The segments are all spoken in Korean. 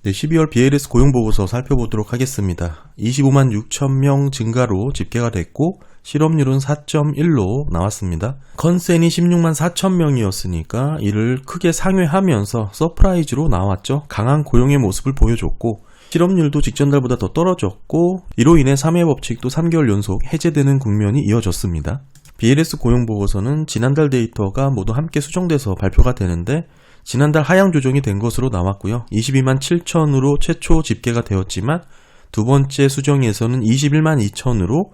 네, 12월 BLS 고용보고서 살펴보도록 하겠습니다. 25만 6천 명 증가로 집계가 됐고 실업률은 4.1로 나왔습니다. 컨센이 16만 4천 명이었으니까 이를 크게 상회하면서 서프라이즈로 나왔죠. 강한 고용의 모습을 보여줬고 실업률도 직전달보다 더 떨어졌고 이로 인해 3회 법칙도 3개월 연속 해제되는 국면이 이어졌습니다. BLS 고용보고서는 지난달 데이터가 모두 함께 수정돼서 발표가 되는데 지난달 하향 조정이 된 것으로 나왔고요. 22만 7천으로 최초 집계가 되었지만 두 번째 수정에서는 21만 2천으로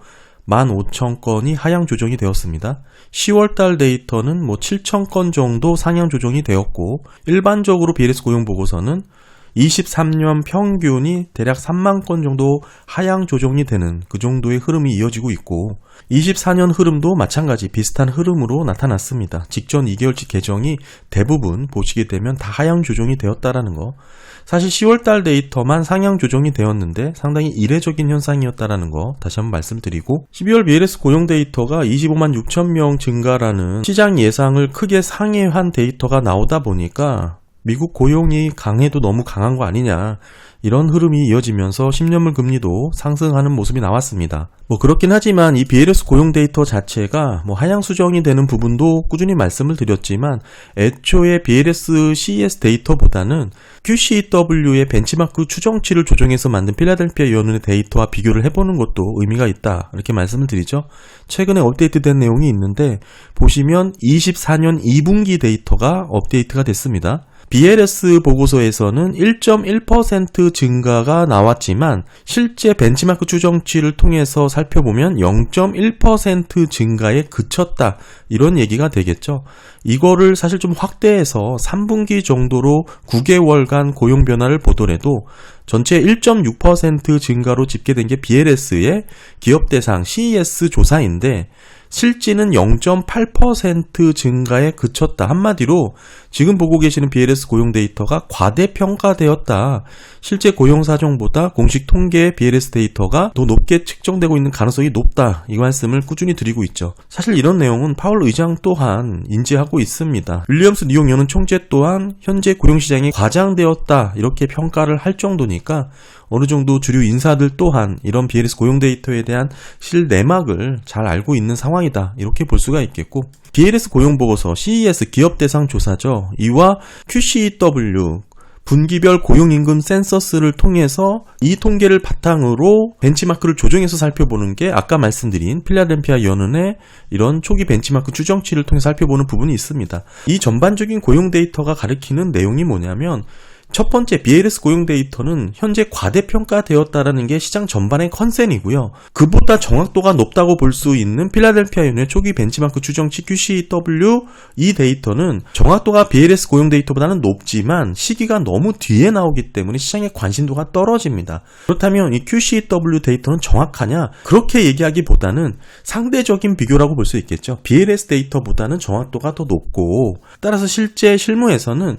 15,000건이 하향 조정이 되었습니다. 10월달 데이터는 7,000건 정도 상향 조정이 되었고 일반적으로 BLS 고용보고서는 23년 평균이 대략 3만 건 정도 하향 조정이 되는 그 정도의 흐름이 이어지고 있고 24년 흐름도 마찬가지 비슷한 흐름으로 나타났습니다. 직전 2개월치 계정이 대부분 보시게 되면 다 하향 조정이 되었다라는 거. 사실 10월달 데이터만 상향 조정이 되었는데 상당히 이례적인 현상이었다라는 거 다시 한번 말씀드리고 12월 BLS 고용 데이터가 25만 6천 명 증가라는 시장 예상을 크게 상회한 데이터가 나오다 보니까 미국 고용이 강해도 너무 강한 거 아니냐 이런 흐름이 이어지면서 10년물 금리도 상승하는 모습이 나왔습니다. 그렇긴 하지만 이 BLS 고용 데이터 자체가 하향 수정이 되는 부분도 꾸준히 말씀을 드렸지만 애초에 BLS CES 데이터보다는 QCW의 벤치마크 추정치를 조정해서 만든 필라델피아 연은의 데이터와 비교를 해보는 것도 의미가 있다 이렇게 말씀을 드리죠. 최근에 업데이트된 내용이 있는데 보시면 24년 2분기 데이터가 업데이트가 됐습니다. BLS 보고서에서는 1.1% 증가가 나왔지만 실제 벤치마크 추정치를 통해서 살펴보면 0.1% 증가에 그쳤다 이런 얘기가 되겠죠. 이거를 사실 좀 확대해서 3분기 정도로 9개월간 고용 변화를 보더라도 전체 1.6% 증가로 집계된 게 BLS의 기업 대상 CES 조사인데 실지는 0.8% 증가에 그쳤다. 한마디로 지금 보고 계시는 BLS 고용 데이터가 과대평가되었다. 실제 고용 사정보다 공식 통계 BLS 데이터가 더 높게 측정되고 있는 가능성이 높다. 이 말씀을 꾸준히 드리고 있죠. 사실 이런 내용은 파월 의장 또한 인지하고 있습니다. 윌리엄스 뉴욕 연은 총재 또한 현재 고용시장이 과장되었다. 이렇게 평가를 할 정도니까 어느 정도 주류 인사들 또한 이런 BLS 고용 데이터에 대한 실내막을 잘 알고 있는 상황이다. 이렇게 볼 수가 있겠고 BLS 고용보고서 CES 기업 대상 조사죠. 이와 QCW 분기별 고용임금 센서스를 통해서 이 통계를 바탕으로 벤치마크를 조정해서 살펴보는 게 아까 말씀드린 필라델피아 연은의 이런 초기 벤치마크 추정치를 통해 살펴보는 부분이 있습니다. 이 전반적인 고용 데이터가 가리키는 내용이 뭐냐면 첫 번째 BLS 고용 데이터는 현재 과대평가되었다라는 게 시장 전반의 컨센이고요. 그보다 정확도가 높다고 볼 수 있는 필라델피아 연의 초기 벤치마크 추정치 QCW 이 데이터는 정확도가 BLS 고용 데이터보다는 높지만 시기가 너무 뒤에 나오기 때문에 시장의 관심도가 떨어집니다. 그렇다면 이 QCW 데이터는 정확하냐? 그렇게 얘기하기보다는 상대적인 비교라고 볼 수 있겠죠. BLS 데이터보다는 정확도가 더 높고 따라서 실제 실무에서는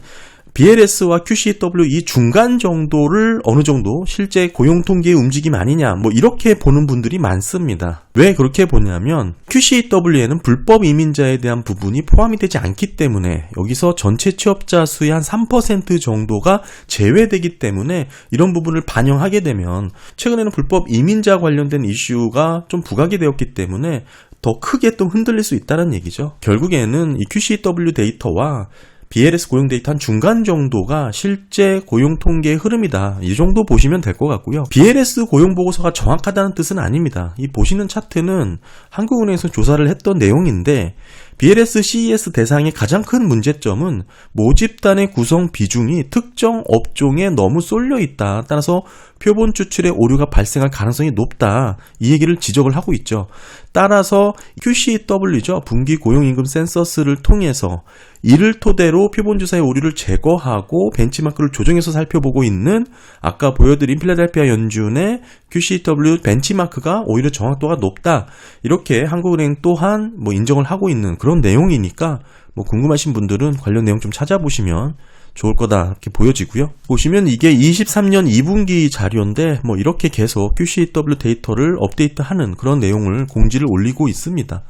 BLS와 QCW 이 중간 정도를 어느 정도 실제 고용 통계의 움직임 아니냐 이렇게 보는 분들이 많습니다. 왜 그렇게 보냐면 QCW에는 불법 이민자에 대한 부분이 포함이 되지 않기 때문에 여기서 전체 취업자 수의 한 3% 정도가 제외되기 때문에 이런 부분을 반영하게 되면 최근에는 불법 이민자 관련된 이슈가 좀 부각이 되었기 때문에 더 크게 또 흔들릴 수 있다는 얘기죠. 결국에는 이 QCW 데이터와 BLS 고용 데이터 한 중간 정도가 실제 고용 통계의 흐름이다. 이 정도 보시면 될 것 같고요. BLS 고용 보고서가 정확하다는 뜻은 아닙니다. 이 보시는 차트는 한국은행에서 조사를 했던 내용인데 BLS CES 대상의 가장 큰 문제점은 모집단의 구성 비중이 특정 업종에 너무 쏠려 있다. 따라서 표본 추출의 오류가 발생할 가능성이 높다. 이 얘기를 지적을 하고 있죠. 따라서 QCW죠. 분기 고용임금 센서스를 통해서 이를 토대로 표본주사의 오류를 제거하고 벤치마크를 조정해서 살펴보고 있는 아까 보여드린 필라델피아 연준의 QCW 벤치마크가 오히려 정확도가 높다. 이렇게 한국은행 또한 인정을 하고 있는 그런 내용이니까 궁금하신 분들은 관련 내용 좀 찾아보시면 좋을 거다 이렇게 보여지고요. 보시면 이게 23년 2분기 자료인데 이렇게 계속 QCW 데이터를 업데이트하는 그런 내용을 공지를 올리고 있습니다.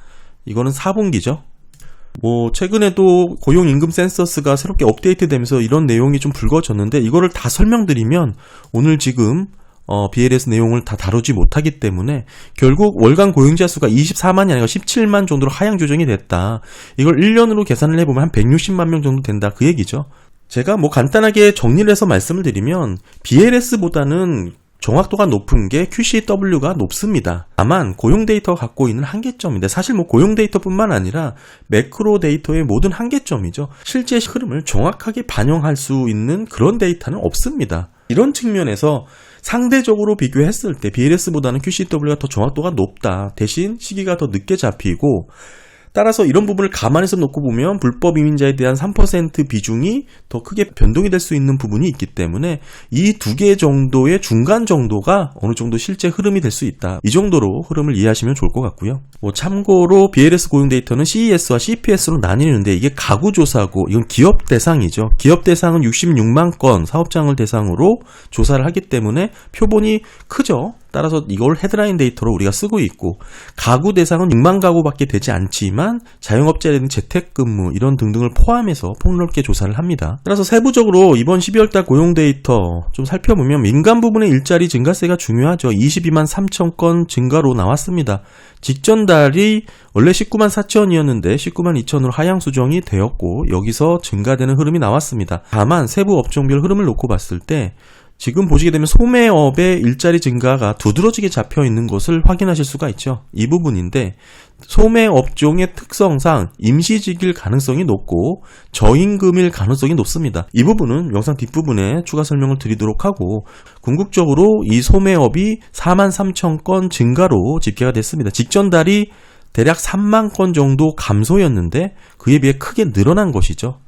이거는 4분기죠. 뭐 최근에도 고용임금 센서스가 새롭게 업데이트되면서 이런 내용이 좀 불거졌는데 이거를 다 설명드리면 오늘 지금 BLS 내용을 다 다루지 못하기 때문에 결국 월간 고용자 수가 24만이 아니라 17만 정도로 하향 조정이 됐다. 이걸 1년으로 계산을 해보면 한 160만 명 정도 된다. 그 얘기죠. 제가 뭐 간단하게 정리를 해서 말씀을 드리면 BLS보다는 정확도가 높은 게 QCW가 높습니다. 다만 고용 데이터가 갖고 있는 한계점인데 사실 뭐 고용 데이터뿐만 아니라 매크로 데이터의 모든 한계점이죠. 실제 흐름을 정확하게 반영할 수 있는 그런 데이터는 없습니다. 이런 측면에서 상대적으로 비교했을 때 BLS보다는 QCW가 더 정확도가 높다. 대신 시기가 더 늦게 잡히고 따라서 이런 부분을 감안해서 놓고 보면 불법 이민자에 대한 3% 비중이 더 크게 변동이 될 수 있는 부분이 있기 때문에 이 두 개 정도의 중간 정도가 어느 정도 실제 흐름이 될 수 있다. 이 정도로 흐름을 이해하시면 좋을 것 같고요. 뭐 참고로 BLS 고용 데이터는 CES와 CPS로 나뉘는데 이게 가구 조사고 이건 기업 대상이죠. 기업 대상은 66만 건 사업장을 대상으로 조사를 하기 때문에 표본이 크죠. 따라서 이걸 헤드라인 데이터로 우리가 쓰고 있고 가구 대상은 6만 가구밖에 되지 않지만 자영업자라든지 재택근무 이런 등등을 포함해서 폭넓게 조사를 합니다. 따라서 세부적으로 이번 12월달 고용 데이터 좀 살펴보면 민간 부분의 일자리 증가세가 중요하죠. 22만 3천 건 증가로 나왔습니다. 직전 달이 원래 19만 4천이었는데 19만 2천으로 하향 수정이 되었고 여기서 증가되는 흐름이 나왔습니다. 다만 세부 업종별 흐름을 놓고 봤을 때 지금 보시게 되면 소매업의 일자리 증가가 두드러지게 잡혀 있는 것을 확인하실 수가 있죠. 이 부분인데 소매업종의 특성상 임시직일 가능성이 높고 저임금일 가능성이 높습니다. 이 부분은 영상 뒷부분에 추가 설명을 드리도록 하고 궁극적으로 이 소매업이 4만 3천 건 증가로 집계가 됐습니다. 직전 달이 대략 3만 건 정도 감소였는데 그에 비해 크게 늘어난 것이죠.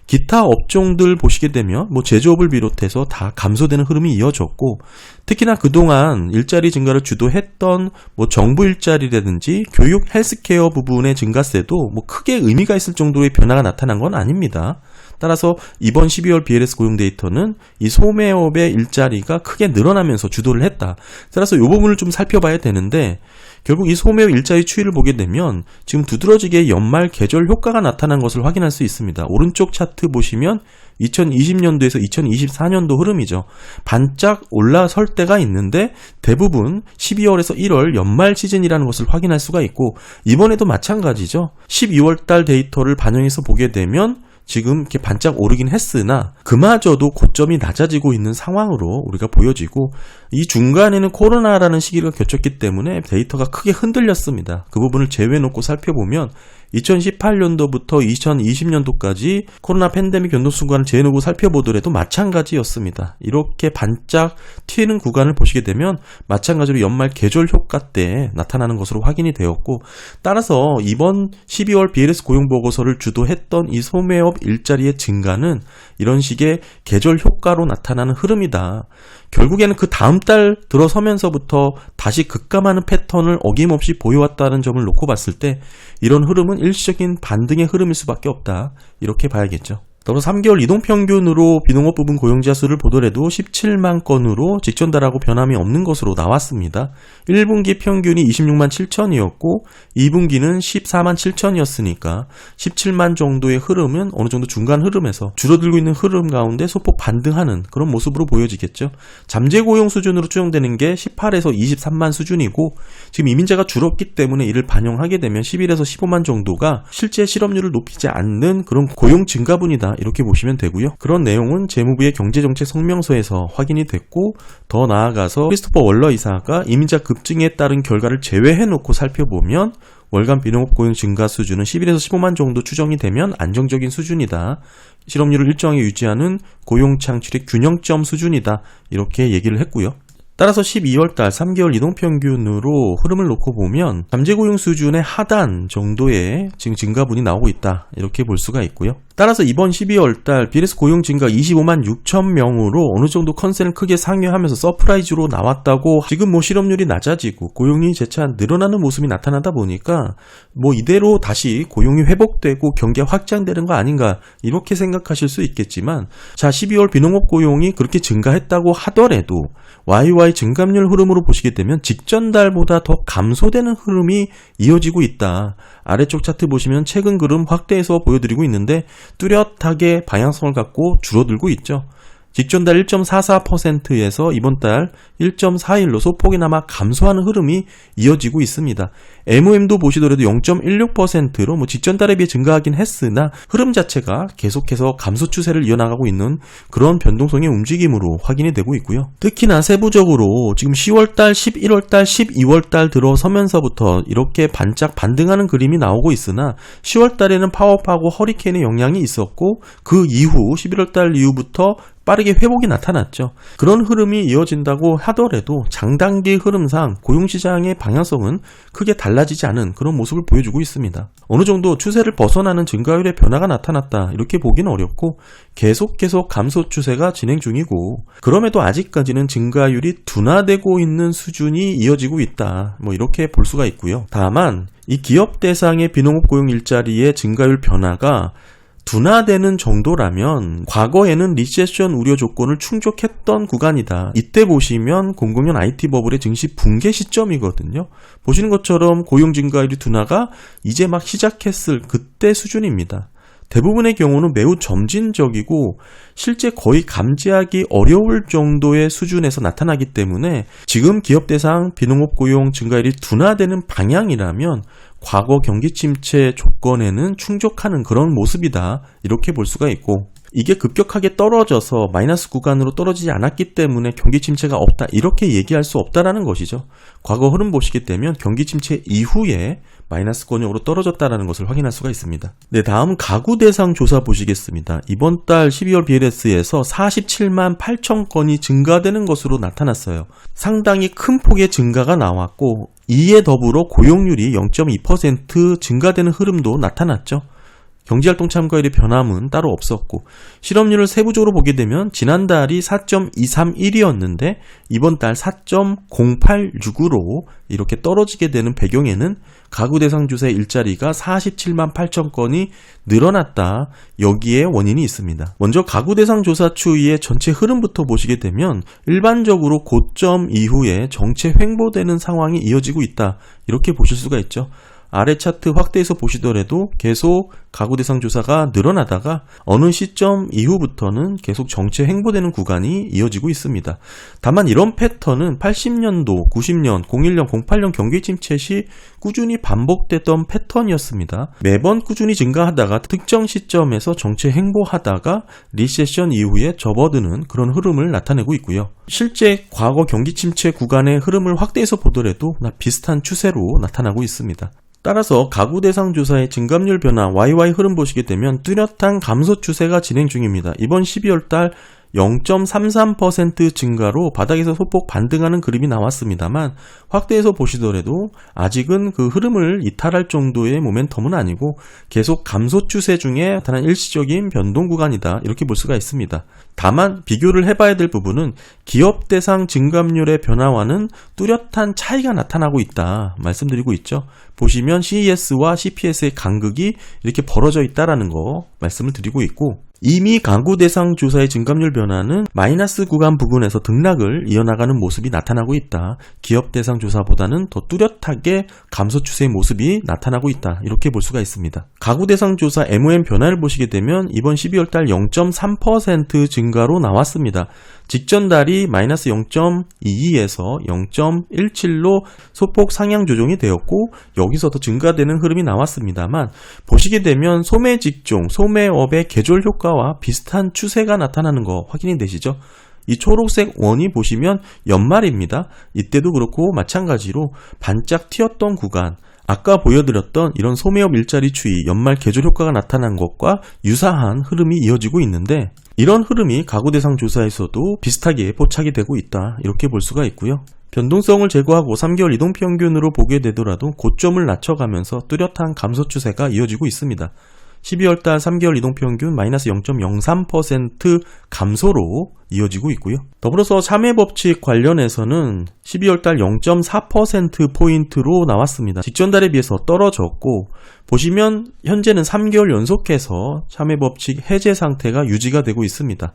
기타 업종들 보시게 되면 뭐 제조업을 비롯해서 다 감소되는 흐름이 이어졌고 특히나 그동안 일자리 증가를 주도했던 뭐 정부 일자리라든지 교육 헬스케어 부분의 증가세도 뭐 크게 의미가 있을 정도의 변화가 나타난 건 아닙니다. 따라서 이번 12월 BLS 고용 데이터는 이 소매업의 일자리가 크게 늘어나면서 주도를 했다. 따라서 이 부분을 좀 살펴봐야 되는데 결국 이 소매업 일자리 추이를 보게 되면 지금 두드러지게 연말 계절 효과가 나타난 것을 확인할 수 있습니다. 오른쪽 차트 보시면 2020년도에서 2024년도 흐름이죠. 반짝 올라설 때가 있는데 대부분 12월에서 1월 연말 시즌이라는 것을 확인할 수가 있고 이번에도 마찬가지죠. 12월 달 데이터를 반영해서 보게 되면 지금 이렇게 반짝 오르긴 했으나 그마저도 고점이 낮아지고 있는 상황으로 우리가 보여지고 이 중간에는 코로나라는 시기가 겹쳤기 때문에 데이터가 크게 흔들렸습니다. 그 부분을 제외해놓고 살펴보면 2018년도부터 2020년도까지 코로나 팬데믹 변동 순간을 제외해놓고 살펴보더라도 마찬가지였습니다. 이렇게 반짝 튀는 구간을 보시게 되면 마찬가지로 연말 계절 효과 때 나타나는 것으로 확인이 되었고 따라서 이번 12월 BLS 고용보고서를 주도했던 이 소매업 일자리의 증가는 이런 식의 계절 효과로 나타나는 흐름이다. 결국에는 그 다음 달 들어서면서부터 다시 급감하는 패턴을 어김없이 보여왔다는 점을 놓고 봤을 때 이런 흐름은 일시적인 반등의 흐름일 수밖에 없다. 이렇게 봐야겠죠. 더불어 3개월 이동평균으로 비농업 부분 고용자 수를 보더라도 17만 건으로 직전 달하고 변함이 없는 것으로 나왔습니다. 1분기 평균이 26만 7천이었고 2분기는 14만 7천이었으니까 17만 정도의 흐름은 어느 정도 중간 흐름에서 줄어들고 있는 흐름 가운데 소폭 반등하는 그런 모습으로 보여지겠죠. 잠재 고용 수준으로 추정되는 게 18에서 23만 수준이고 지금 이민자가 줄었기 때문에 이를 반영하게 되면 11에서 15만 정도가 실제 실업률을 높이지 않는 그런 고용 증가분이다. 이렇게 보시면 되고요. 그런 내용은 재무부의 경제정책 성명서에서 확인이 됐고 더 나아가서 크리스토퍼 월러 이사가 이민자 급증에 따른 결과를 제외해놓고 살펴보면 월간 비농업 고용 증가 수준은 11에서 15만 정도 추정이 되면 안정적인 수준이다. 실업률을 일정하게 유지하는 고용 창출의 균형점 수준이다. 이렇게 얘기를 했고요. 따라서 12월달 3개월 이동평균으로 흐름을 놓고 보면 잠재고용 수준의 하단 정도의 지금 증가분이 나오고 있다. 이렇게 볼 수가 있고요. 따라서 이번 12월달 BLS 고용 증가 25만 6천 명으로 어느 정도 컨센을 크게 상회하면서 서프라이즈로 나왔다고 지금 뭐 실업률이 낮아지고 고용이 재차 늘어나는 모습이 나타나다 보니까 뭐 이대로 다시 고용이 회복되고 경기가 확장되는 거 아닌가 이렇게 생각하실 수 있겠지만 자 12월 비농업 고용이 그렇게 증가했다고 하더라도 YY 주사의 증감률 흐름으로 보시게 되면 직전 달보다 더 감소되는 흐름이 이어지고 있다. 아래쪽 차트 보시면 최근 그룹 확대해서 보여드리고 있는데 뚜렷하게 방향성을 갖고 줄어들고 있죠. 직전 달 1.44%에서 이번 달 1.41로 소폭이나마 감소하는 흐름이 이어지고 있습니다. MOM도 보시더라도 0.16%로 직전 달에 비해 증가하긴 했으나 흐름 자체가 계속해서 감소 추세를 이어나가고 있는 그런 변동성의 움직임으로 확인이 되고 있고요. 특히나 세부적으로 지금 10월달, 11월달, 12월달 들어서면서부터 이렇게 반짝 반등하는 그림이 나오고 있으나 10월달에는 파워파고 허리케인의 영향이 있었고 그 이후 11월달 이후부터 빠르게 회복이 나타났죠. 그런 흐름이 이어진다고 하더라도 장단기 흐름상 고용시장의 방향성은 크게 달라지지 않은 그런 모습을 보여주고 있습니다. 어느 정도 추세를 벗어나는 증가율의 변화가 나타났다 이렇게 보기는 어렵고 계속 감소 추세가 진행 중이고 그럼에도 아직까지는 증가율이 둔화되고 있는 수준이 이어지고 있다 이렇게 볼 수가 있고요. 다만 이 기업 대상의 비농업 고용 일자리의 증가율 변화가 둔화되는 정도라면 과거에는 리세션 우려 조건을 충족했던 구간이다. 이때 보시면 00년 IT 버블의 증시 붕괴 시점이거든요. 보시는 것처럼 고용 증가율이 둔화가 이제 막 시작했을 그때 수준입니다. 대부분의 경우는 매우 점진적이고 실제 거의 감지하기 어려울 정도의 수준에서 나타나기 때문에 지금 기업 대상 비농업 고용 증가율이 둔화되는 방향이라면 과거 경기 침체 조건에는 충족하는 그런 모습이다 이렇게 볼 수가 있고 이게 급격하게 떨어져서 마이너스 구간으로 떨어지지 않았기 때문에 경기 침체가 없다 이렇게 얘기할 수 없다라는 것이죠. 과거 흐름 보시게 되면 경기 침체 이후에 마이너스권역으로 떨어졌다는 것을 확인할 수가 있습니다. 네, 다음 가구 대상 조사 보시겠습니다. 이번 달 12월 BLS에서 47만 8천 건이 증가되는 것으로 나타났어요. 상당히 큰 폭의 증가가 나왔고 이에 더불어 고용률이 0.2% 증가되는 흐름도 나타났죠. 경제활동 참가율의 변함은 따로 없었고 실업률을 세부적으로 보게 되면 지난달이 4.231이었는데 이번 달 4.086으로 이렇게 떨어지게 되는 배경에는 가구 대상 조사의 일자리가 47만 8천 건이 늘어났다. 여기에 원인이 있습니다. 먼저 가구 대상 조사 추이의 전체 흐름부터 보시게 되면 일반적으로 고점 이후에 정체 횡보되는 상황이 이어지고 있다. 이렇게 보실 수가 있죠. 아래 차트 확대해서 보시더라도 계속 가구 대상 조사가 늘어나다가 어느 시점 이후부터는 계속 정체 횡보되는 구간이 이어지고 있습니다. 다만 이런 패턴은 80년도, 90년, 01년, 08년 경기 침체 시 꾸준히 반복됐던 패턴이었습니다. 매번 꾸준히 증가하다가 특정 시점에서 정체 횡보하다가 리세션 이후에 접어드는 그런 흐름을 나타내고 있고요. 실제 과거 경기 침체 구간의 흐름을 확대해서 보더라도 비슷한 추세로 나타나고 있습니다. 따라서 가구 대상 조사의 증감률 변화 YY 흐름 보시게 되면 뚜렷한 감소 추세가 진행 중입니다. 이번 12월 달 0.33% 증가로 바닥에서 소폭 반등하는 그림이 나왔습니다만 확대해서 보시더라도 아직은 그 흐름을 이탈할 정도의 모멘텀은 아니고 계속 감소 추세 중에 단한 일시적인 변동 구간이다 이렇게 볼 수가 있습니다. 다만 비교를 해봐야 될 부분은 기업 대상 증감률의 변화와는 뚜렷한 차이가 나타나고 있다 말씀드리고 있죠. 보시면 CES와 CPS의 간극이 이렇게 벌어져 있다라는 거 말씀을 드리고 있고 이미 가구 대상 조사의 증감률 변화는 마이너스 구간 부근에서 등락을 이어나가는 모습이 나타나고 있다. 기업 대상 조사보다는 더 뚜렷하게 감소 추세의 모습이 나타나고 있다. 이렇게 볼 수가 있습니다. 가구 대상 조사 MOM 변화를 보시게 되면 이번 12월 달 0.3% 증가로 나왔습니다. 직전 달이 마이너스 0.22에서 0.17로 소폭 상향 조정이 되었고 여기서 더 증가되는 흐름이 나왔습니다만 보시게 되면 소매 직종, 소매업의 계절 효과와 비슷한 추세가 나타나는 거 확인이 되시죠? 이 초록색 원이 보시면 연말입니다. 이때도 그렇고 마찬가지로 반짝 튀었던 구간 아까 보여드렸던 이런 소매업 일자리 추이 연말 계절 효과가 나타난 것과 유사한 흐름이 이어지고 있는데 이런 흐름이 가구 대상 조사에서도 비슷하게 포착이 되고 있다 이렇게 볼 수가 있고요. 변동성을 제거하고 3개월 이동평균으로 보게 되더라도 고점을 낮춰가면서 뚜렷한 감소 추세가 이어지고 있습니다. 12월달 3개월 이동평균 마이너스 0.03% 감소로 이어지고 있고요. 더불어서 참여법칙 관련해서는 12월달 0.4%포인트로 나왔습니다. 직전달에 비해서 떨어졌고 보시면 현재는 3개월 연속해서 참여법칙 해제 상태가 유지가 되고 있습니다.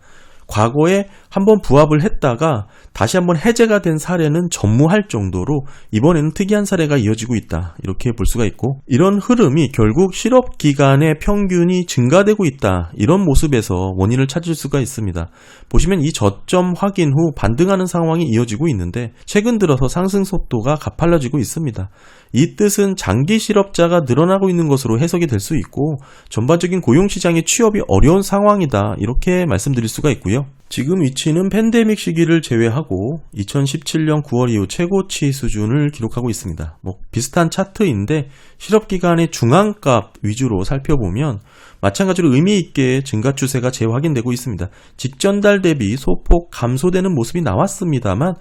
과거에 한번 부합을 했다가 다시 한번 해제가 된 사례는 전무할 정도로 이번에는 특이한 사례가 이어지고 있다. 이렇게 볼 수가 있고, 이런 흐름이 결국 실업 기간의 평균이 증가되고 있다. 이런 모습에서 원인을 찾을 수가 있습니다. 보시면 이 저점 확인 후 반등하는 상황이 이어지고 있는데 최근 들어서 상승 속도가 가팔라지고 있습니다. 이 뜻은 장기 실업자가 늘어나고 있는 것으로 해석이 될 수 있고 전반적인 고용시장의 취업이 어려운 상황이다. 이렇게 말씀드릴 수가 있고요. 지금 위치는 팬데믹 시기를 제외하고 2017년 9월 이후 최고치 수준을 기록하고 있습니다. 비슷한 차트인데 실업기간의 중앙값 위주로 살펴보면 마찬가지로 의미 있게 증가 추세가 재확인되고 있습니다. 직전 달 대비 소폭 감소되는 모습이 나왔습니다만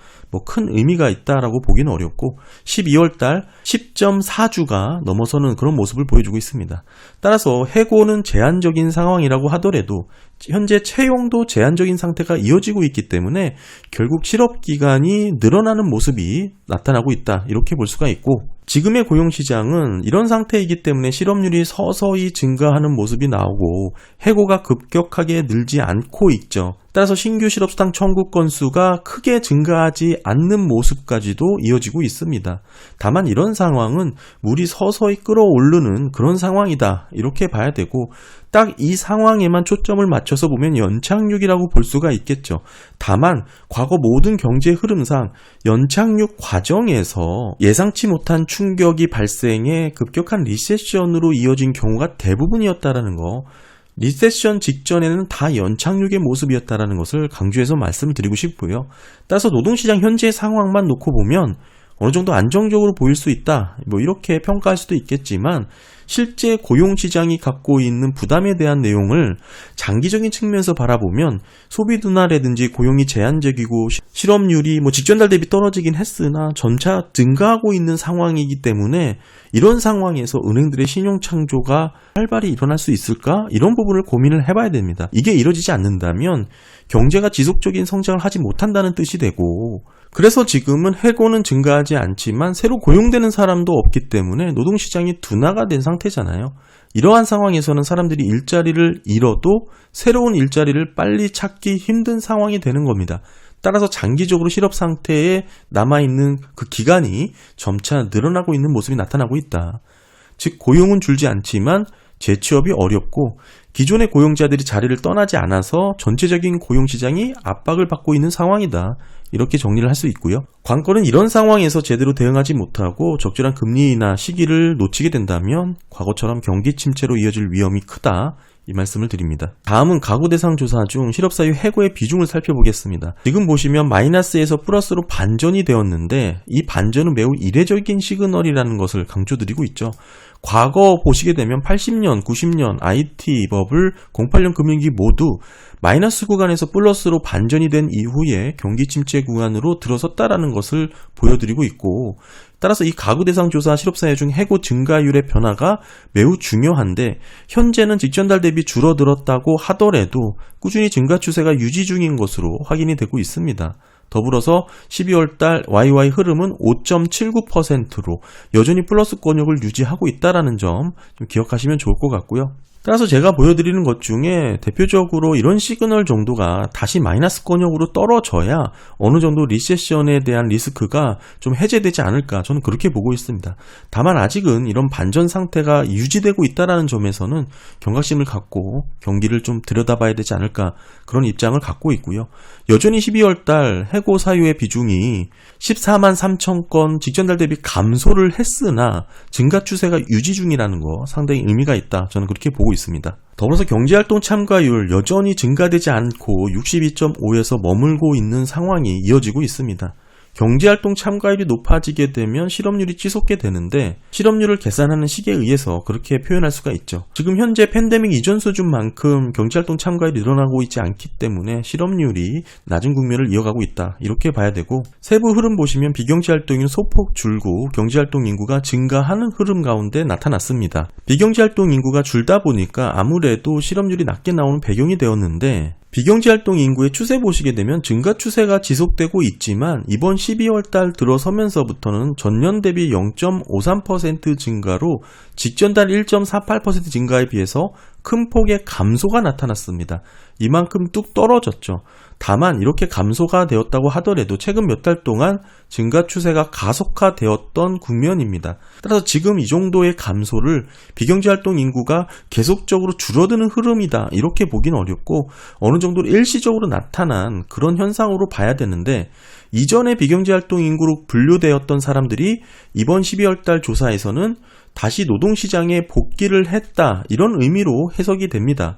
큰 의미가 있다라고 보기는 어렵고 12월 달 10.4주가 넘어서는 그런 모습을 보여주고 있습니다. 따라서 해고는 제한적인 상황이라고 하더라도 현재 채용도 제한적인 상태가 이어지고 있기 때문에 결국 실업기간이 늘어나는 모습이 나타나고 있다. 이렇게 볼 수가 있고, 지금의 고용시장은 이런 상태이기 때문에 실업률이 서서히 증가하는 모습이 나오고 해고가 급격하게 늘지 않고 있죠. 따라서 신규 실업수당 청구 건수가 크게 증가하지 않는 모습까지도 이어지고 있습니다. 다만 이런 상황은 물이 서서히 끓어오르는 그런 상황이다. 이렇게 봐야 되고, 딱 이 상황에만 초점을 맞춰서 보면 연착륙이라고 볼 수가 있겠죠. 다만 과거 모든 경제 흐름상 연착륙 과정에서 예상치 못한 충격이 발생해 급격한 리세션으로 이어진 경우가 대부분이었다라는 거, 리세션 직전에는 다 연착륙의 모습이었다라는 것을 강조해서 말씀을 드리고 싶고요. 따라서 노동시장 현재의 상황만 놓고 보면 어느 정도 안정적으로 보일 수 있다. 이렇게 평가할 수도 있겠지만 실제 고용시장이 갖고 있는 부담에 대한 내용을 장기적인 측면에서 바라보면 소비 둔화라든지 고용이 제한적이고 실업률이 직전 달 대비 떨어지긴 했으나 점차 증가하고 있는 상황이기 때문에 이런 상황에서 은행들의 신용 창조가 활발히 일어날 수 있을까? 이런 부분을 고민을 해봐야 됩니다. 이게 이루어지지 않는다면 경제가 지속적인 성장을 하지 못한다는 뜻이 되고, 그래서 지금은 해고는 증가하지 않지만 새로 고용되는 사람도 없기 때문에 노동시장이 둔화가 된 상태잖아요. 이러한 상황에서는 사람들이 일자리를 잃어도 새로운 일자리를 빨리 찾기 힘든 상황이 되는 겁니다. 따라서 장기적으로 실업 상태에 남아있는 그 기간이 점차 늘어나고 있는 모습이 나타나고 있다. 즉 고용은 줄지 않지만 재취업이 어렵고 기존의 고용자들이 자리를 떠나지 않아서 전체적인 고용시장이 압박을 받고 있는 상황이다. 이렇게 정리를 할 수 있고요. 관건은 이런 상황에서 제대로 대응하지 못하고 적절한 금리 인하 시기를 놓치게 된다면 과거처럼 경기 침체로 이어질 위험이 크다. 이 말씀을 드립니다. 다음은 가구 대상 조사 중 실업사유 해고의 비중을 살펴보겠습니다. 지금 보시면 마이너스에서 플러스로 반전이 되었는데 이 반전은 매우 이례적인 시그널이라는 것을 강조드리고 있죠. 과거 보시게 되면 80년, 90년 IT 버블, 08년 금융위기 모두 마이너스 구간에서 플러스로 반전이 된 이후에 경기 침체 구간으로 들어섰다라는 것을 보여드리고 있고, 따라서 이 가구 대상 조사 실업사유 중 해고 증가율의 변화가 매우 중요한데 현재는 직전 달 대비 줄어들었다고 하더라도 꾸준히 증가 추세가 유지 중인 것으로 확인이 되고 있습니다. 더불어서 12월 달 YY 흐름은 5.79%로 여전히 플러스권역을 유지하고 있다는 점 좀 기억하시면 좋을 것 같고요. 따라서 제가 보여드리는 것 중에 대표적으로 이런 시그널 정도가 다시 마이너스권역으로 떨어져야 어느 정도 리세션에 대한 리스크가 좀 해제되지 않을까, 저는 그렇게 보고 있습니다. 다만 아직은 이런 반전 상태가 유지되고 있다는 점에서는 경각심을 갖고 경기를 좀 들여다봐야 되지 않을까, 그런 입장을 갖고 있고요. 여전히 12월 달 해고 사유의 비중이 14만 3천 건 직전 달 대비 감소를 했으나 증가 추세가 유지 중이라는 거 상당히 의미가 있다, 저는 그렇게 보고 있습니다. 더불어서 경제활동 참가율 여전히 증가되지 않고 62.5에서 머물고 있는 상황이 이어지고 있습니다. 경제활동 참가율이 높아지게 되면 실업률이 치솟게 되는데 실업률을 계산하는 식에 의해서 그렇게 표현할 수가 있죠. 지금 현재 팬데믹 이전 수준만큼 경제활동 참가율이 늘어나고 있지 않기 때문에 실업률이 낮은 국면을 이어가고 있다, 이렇게 봐야 되고, 세부 흐름 보시면 비경제활동률 소폭 줄고 경제활동 인구가 증가하는 흐름 가운데 나타났습니다. 비경제활동 인구가 줄다 보니까 아무래도 실업률이 낮게 나오는 배경이 되었는데, 비경제활동 인구의 추세 보시게 되면 증가 추세가 지속되고 있지만 이번 12월 달 들어서면서부터는 전년 대비 0.53% 증가로 직전 달 1.48% 증가에 비해서 큰 폭의 감소가 나타났습니다. 이만큼 뚝 떨어졌죠. 다만 이렇게 감소가 되었다고 하더라도 최근 몇 달 동안 증가 추세가 가속화되었던 국면입니다. 따라서 지금 이 정도의 감소를 비경제활동 인구가 계속적으로 줄어드는 흐름이다 이렇게 보긴 어렵고 어느 정도 일시적으로 나타난 그런 현상으로 봐야 되는데 이전에 비경제활동 인구로 분류되었던 사람들이 이번 12월 달 조사에서는 다시 노동시장에 복귀를 했다 이런 의미로 해석이 됩니다.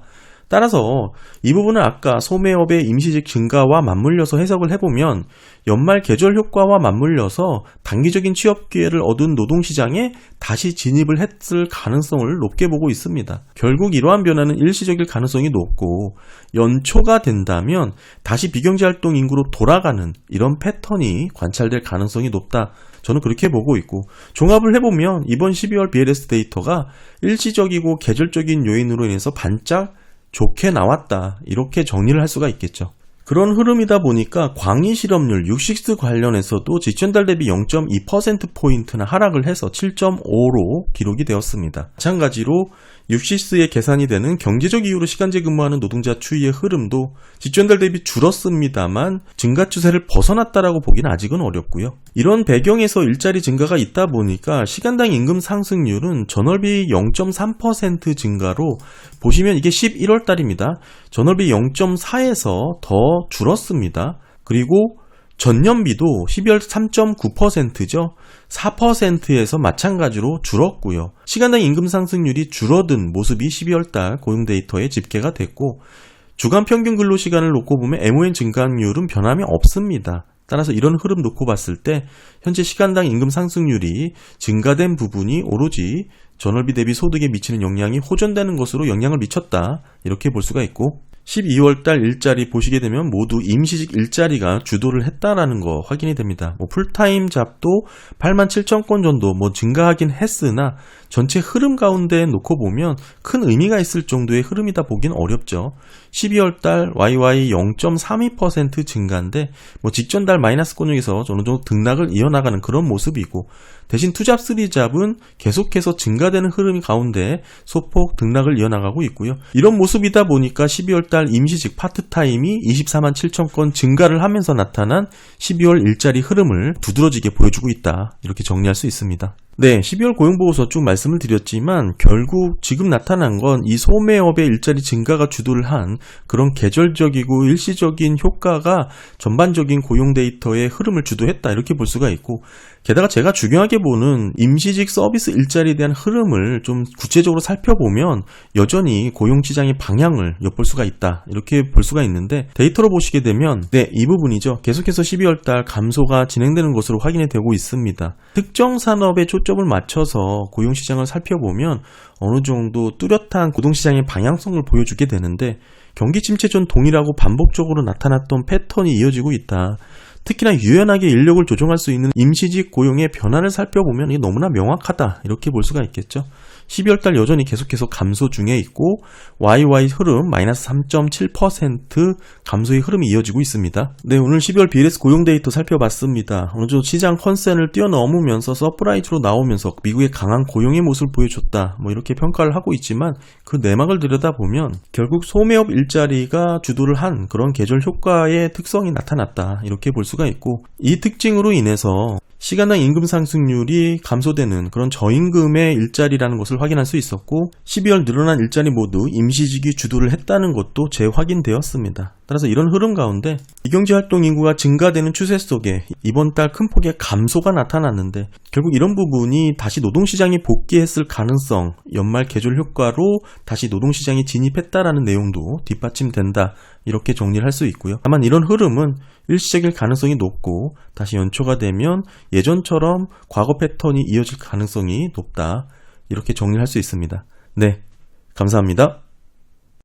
따라서 이 부분은 아까 소매업의 임시직 증가와 맞물려서 해석을 해보면 연말 계절 효과와 맞물려서 단기적인 취업 기회를 얻은 노동시장에 다시 진입을 했을 가능성을 높게 보고 있습니다. 결국 이러한 변화는 일시적일 가능성이 높고 연초가 된다면 다시 비경제활동 인구로 돌아가는 이런 패턴이 관찰될 가능성이 높다. 저는 그렇게 보고 있고 종합을 해보면 이번 12월 BLS 데이터가 일시적이고 계절적인 요인으로 인해서 반짝 좋게 나왔다 이렇게 정리를 할 수가 있겠죠. 그런 흐름이다 보니까 광의 실업률 6식스 관련해서도 지난달 대비 0.2%포인트나 하락을 해서 7.5로 기록이 되었습니다. 마찬가지로 6식스에 계산이 되는 경제적 이유로 시간제 근무하는 노동자 추이의 흐름도 지난달 대비 줄었습니다만 증가 추세를 벗어났다라고 보기는 아직은 어렵고요. 이런 배경에서 일자리 증가가 있다 보니까 시간당 임금 상승률은 전월비 0.3% 증가로 보시면 이게 11월 달입니다. 전월비 0.4에서 더 줄었습니다. 그리고 전년비도 12월 3.9%죠. 4%에서 마찬가지로 줄었고요. 시간당 임금 상승률이 줄어든 모습이 12월 달 고용 데이터에 집계가 됐고 주간 평균 근로시간을 놓고 보면 MON 증가율은 변함이 없습니다. 따라서 이런 흐름 놓고 봤을 때 현재 시간당 임금 상승률이 증가된 부분이 오로지 전월비 대비 소득에 미치는 영향이 호전되는 것으로 영향을 미쳤다. 이렇게 볼 수가 있고 12월 달 일자리 보시게 되면 모두 임시직 일자리가 주도를 했다라는 거 확인이 됩니다. 풀타임 잡도 87,000건 정도 증가하긴 했으나 전체 흐름 가운데 놓고 보면 큰 의미가 있을 정도의 흐름이다 보긴 어렵죠. 12월 달 YY 0.32% 증가인데 직전 달 마이너스권 중에서 어느 정도 등락을 이어나가는 그런 모습이고 대신 투잡 쓰리잡은 계속해서 증가되는 흐름 가운데 소폭 등락을 이어나가고 있고요. 이런 모습이다 보니까 12월 달 임시직 파트타임이 24만 7천 건 증가를 하면서 나타난 12월 일자리 흐름을 두드러지게 보여주고 있다. 이렇게 정리할 수 있습니다. 네, 12월 고용보고서 쭉 말씀을 드렸지만 결국 지금 나타난 건 이 소매업의 일자리 증가가 주도를 한 그런 계절적이고 일시적인 효과가 전반적인 고용 데이터의 흐름을 주도했다 이렇게 볼 수가 있고 게다가 제가 중요하게 보는 임시직 서비스 일자리에 대한 흐름을 좀 구체적으로 살펴보면 여전히 고용시장의 방향을 엿볼 수가 있다 이렇게 볼 수가 있는데 데이터로 보시게 되면 이 부분이죠. 계속해서 12월 달 감소가 진행되는 것으로 확인이 되고 있습니다. 특정 산업에 초점을 맞춰서 고용시장을 살펴보면 어느 정도 뚜렷한 고용시장의 방향성을 보여주게 되는데 경기 침체 전 동일하고 반복적으로 나타났던 패턴이 이어지고 있다. 특히나 유연하게 인력을 조정할 수 있는 임시직 고용의 변화를 살펴보면 이게 너무나 명확하다 이렇게 볼 수가 있겠죠. 12월 달 여전히 계속해서 감소 중에 있고 YY 흐름 마이너스 3.7% 감소의 흐름이 이어지고 있습니다. 네, 오늘 12월 BLS 고용 데이터 살펴봤습니다. 어느 정도 시장 컨센을 뛰어넘으면서 서프라이즈로 나오면서 미국의 강한 고용의 모습을 보여줬다. 이렇게 평가를 하고 있지만 그 내막을 들여다보면 결국 소매업 일자리가 주도를 한 그런 계절 효과의 특성이 나타났다. 이렇게 볼 수가 있고 이 특징으로 인해서 시간당 임금 상승률이 감소되는 그런 저임금의 일자리라는 것을 확인할 수 있었고 12월 늘어난 일자리 모두 임시직이 주도를 했다는 것도 재확인되었습니다. 따라서 이런 흐름 가운데 비경제활동 인구가 증가되는 추세 속에 이번 달 큰 폭의 감소가 나타났는데 결국 이런 부분이 다시 노동시장이 복귀했을 가능성, 연말 계절 효과로 다시 노동시장이 진입했다라는 내용도 뒷받침된다. 이렇게 정리를 할 수 있고요. 다만 이런 흐름은 일시적일 가능성이 높고 다시 연초가 되면 예전처럼 과거 패턴이 이어질 가능성이 높다. 이렇게 정리를 할 수 있습니다. 네, 감사합니다.